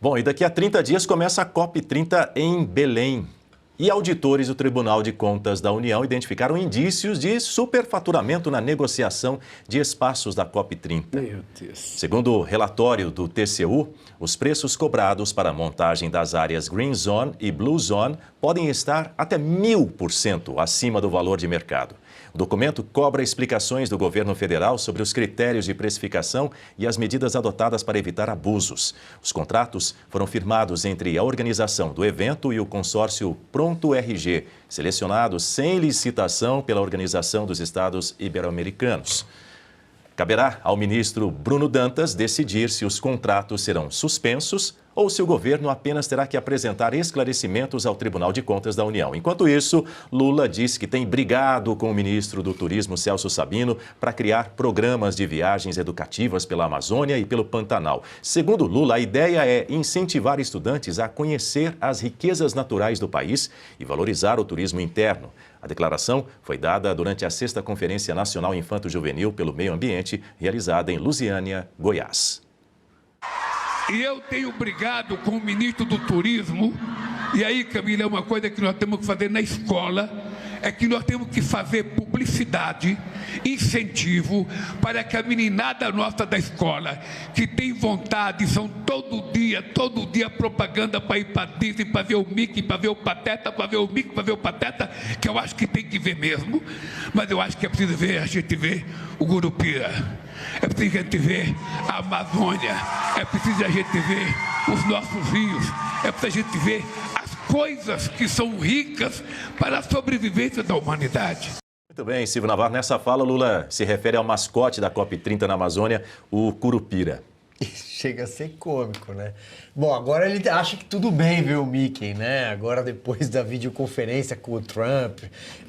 Bom, e daqui a 30 dias começa a COP30 em Belém. E auditores do Tribunal de Contas da União identificaram indícios de superfaturamento na negociação de espaços da COP30. Meu Deus. Segundo o relatório do TCU, os preços cobrados para a montagem das áreas Green Zone e Blue Zone podem estar até 1000% acima do valor de mercado. O documento cobra explicações do governo federal sobre os critérios de precificação e as medidas adotadas para evitar abusos. Os contratos foram firmados entre a organização do evento e o consórcio Pronto RG, selecionados sem licitação pela Organização dos Estados Ibero-Americanos. Caberá ao ministro Bruno Dantas decidir se os contratos serão suspensos ou se o governo apenas terá que apresentar esclarecimentos ao Tribunal de Contas da União. Enquanto isso, Lula disse que tem brigado com o ministro do Turismo, Celso Sabino, para criar programas de viagens educativas pela Amazônia e pelo Pantanal. Segundo Lula, a ideia é incentivar estudantes a conhecer as riquezas naturais do país e valorizar o turismo interno. A declaração foi dada durante a 6ª Conferência Nacional Infanto-Juvenil pelo Meio Ambiente, realizada em Lusiânia, Goiás. E eu tenho brigado com o ministro do Turismo, e aí, Camila, é uma coisa que nós temos que fazer na escola, é que nós temos que fazer publicidade, incentivo, para que a meninada nossa da escola, que tem vontade, são todo dia propaganda para ir para Disney, para ver o Mickey, para ver o Pateta, para ver o Mickey, para ver o Pateta, que eu acho que tem que ver mesmo, mas eu acho que é preciso ver, a gente ver o Gurupira, é preciso a gente ver a Amazônia, é preciso a gente ver os nossos rios, é preciso a gente ver as coisas que são ricas para a sobrevivência da humanidade. Muito bem, Silvio Navarro. Nessa fala, Lula se refere ao mascote da COP30 na Amazônia, o Curupira. Chega a ser cômico, né? Bom, agora ele acha que tudo bem ver o Mickey, né? Agora, depois da com o Trump,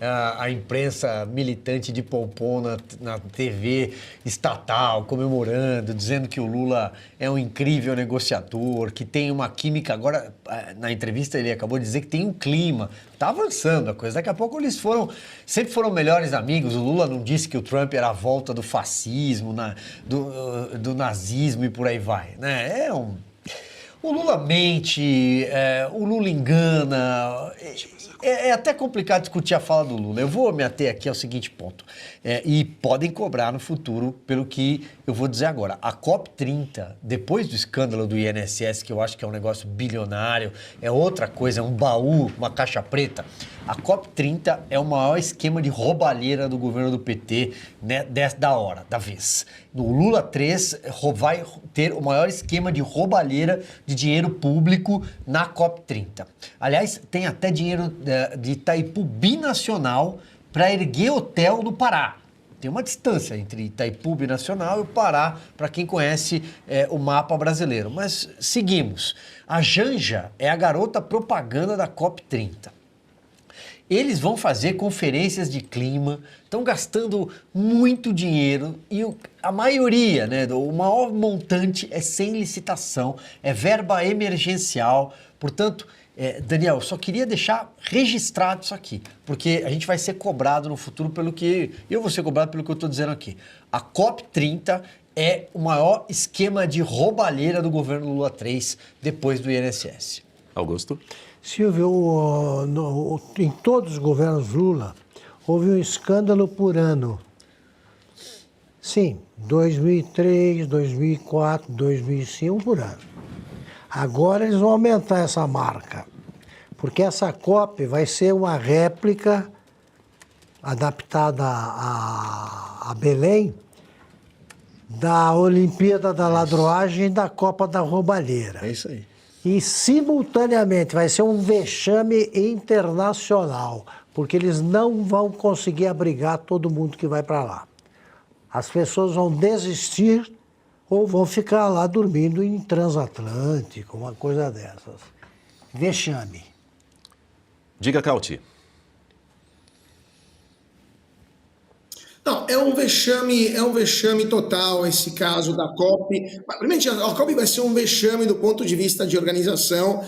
a imprensa militante de pompom na TV estatal, comemorando, dizendo que o Lula é um incrível negociador, que tem uma química. Agora, na entrevista, ele acabou de dizer que tem um clima. Tá avançando a coisa. Daqui a pouco eles sempre foram melhores amigos. O Lula não disse que o Trump era a volta do fascismo, do nazismo e por aí vai, né? O Lula mente, o Lula engana. É até complicado discutir a fala do Lula. Eu vou me ater aqui ao seguinte ponto. E podem cobrar no futuro pelo que eu vou dizer agora. A COP30, depois do escândalo do INSS, que eu acho que é um negócio bilionário, é outra coisa, é um baú, uma caixa preta. A COP30 é o maior esquema de roubalheira do governo do PT, né, da vez. No Lula 3 vai ter o maior esquema de roubalheira de dinheiro público na COP30. Aliás, tem até dinheiro de Itaipu binacional para erguer hotel no Pará. Tem uma distância entre Itaipu binacional e o Pará, para quem conhece o mapa brasileiro. Mas seguimos. A Janja é a garota propaganda da COP30. Eles vão fazer conferências de clima, estão gastando muito dinheiro e a maioria, né, o maior montante é sem licitação, é verba emergencial. Portanto, Daniel, eu só queria deixar registrado isso aqui, porque a gente vai ser cobrado no futuro eu vou ser cobrado pelo que eu estou dizendo aqui. A COP30 é o maior esquema de roubalheira do governo Lula 3 depois do INSS. Augusto? Silvio, em todos os governos Lula, houve um escândalo por ano. Sim, 2003, 2004, 2005, por ano. Agora eles vão aumentar essa marca, porque essa COP vai ser uma réplica adaptada a Belém da Olimpíada da Ladroagem e da Copa da Roubalheira. É isso aí. E, simultaneamente, vai ser um vexame internacional, porque eles não vão conseguir abrigar todo mundo que vai para lá. As pessoas vão desistir ou vão ficar lá dormindo em transatlântico, uma coisa dessas. Vexame. Diga, Cauti. Não, é um vexame total esse caso da COP. Primeiro, a COP vai ser um vexame do ponto de vista de organização.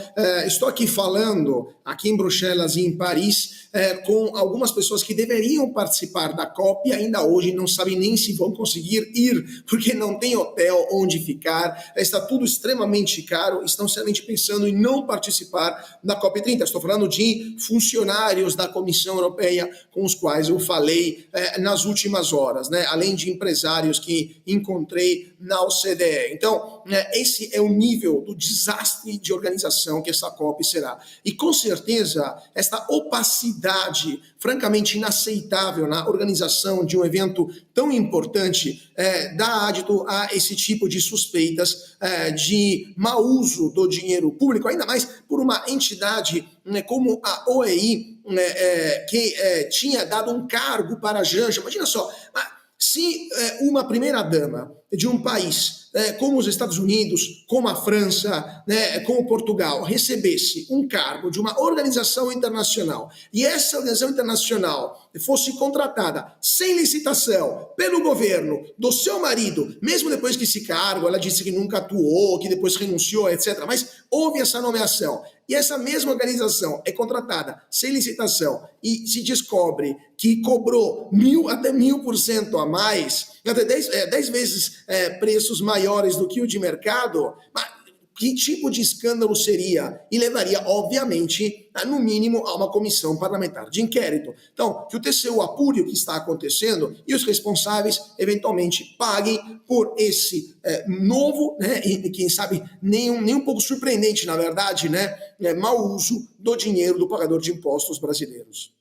Estou aqui falando, aqui em Bruxelas e em Paris, com algumas pessoas que deveriam participar da COP e ainda hoje não sabem nem se vão conseguir ir, porque não tem hotel onde ficar, está tudo extremamente caro, estão seriamente pensando em não participar da COP30. Estou falando de funcionários da Comissão Europeia com os quais eu falei nas últimas horas, né? Além de empresários que encontrei na OCDE. Então, esse é o nível do desastre de organização que essa COP será. E, com certeza, esta opacidade francamente inaceitável na organização de um evento tão importante dá adito a esse tipo de suspeitas de mau uso do dinheiro público, ainda mais por uma entidade como a OEI, que tinha dado um cargo para a Janja. Imagina só, se uma primeira-dama de um país como os Estados Unidos, como a França, como Portugal, recebesse um cargo de uma organização internacional e essa organização internacional fosse contratada sem licitação pelo governo do seu marido, mesmo depois que esse cargo, ela disse que nunca atuou, que depois renunciou, etc., mas houve essa nomeação e essa mesma organização é contratada sem licitação e se descobre que cobrou 1.000 até 1.000% a mais, até 10 vezes preços maiores do que o de mercado, mas que tipo de escândalo seria? E levaria, obviamente, no mínimo, a uma comissão parlamentar de inquérito. Então, que o TCU apure o que está acontecendo e os responsáveis, eventualmente, paguem por esse novo, e quem sabe, nem um pouco surpreendente, na verdade, mau uso do dinheiro do pagador de impostos brasileiros.